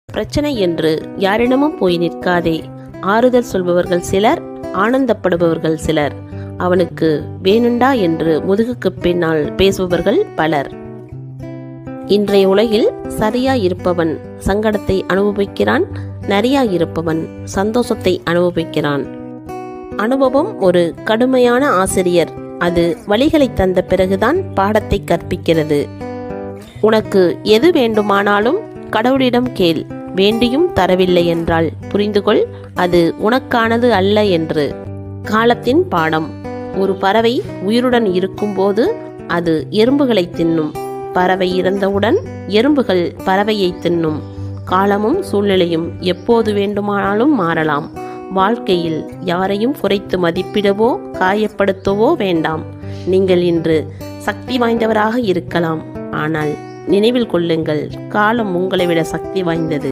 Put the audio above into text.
பிரச்சனை என்று யாரிடமும் போய் நிற்காதே. ஆறுதல் சொல்பவர்கள் சிலர், ஆனந்தப்படுபவர்கள் சிலர். அவனுக்கு வேணுண்டா என்று முதுகுக்கு பின்னால் பேசுபவர்கள் பலர். இன்றைய உலகில் சரியாய் இருப்பவன் சங்கடத்தை அனுபவிக்கிறான், நரியாய் இருப்பவன் சந்தோஷத்தை அனுபவிக்கிறான். அனுபவம் ஒரு கடுமையான ஆசிரியர். அது வழிகளை தந்த பிறகுதான் பாடத்தை கற்பிக்கிறது. உனக்கு எது வேண்டுமானாலும் கடவுளிடம் கேள். வேண்டியும் தரவில்லை என்றால் புரிந்துகொள், அது உனக்கானது அல்ல என்று. காலத்தின் பாடம். ஒரு பறவை உயிருடன் இருக்கும்போது அது எறும்புகளை தின்னும். பறவை இறந்தவுடன் எறும்புகள் பறவையை தின்னும். காலமும் சூழ்நிலையும் எப்போது வேண்டுமானாலும் மாறலாம். வாழ்க்கையில் யாரையும் குறைத்து மதிப்பிடவோ காயப்படுத்தவோ வேண்டாம். நீங்கள் இன்று சக்தி வாய்ந்தவராக இருக்கலாம், ஆனால் நினைவில் கொள்ளுங்கள், காலம் உங்களை விட சக்தி வாய்ந்தது.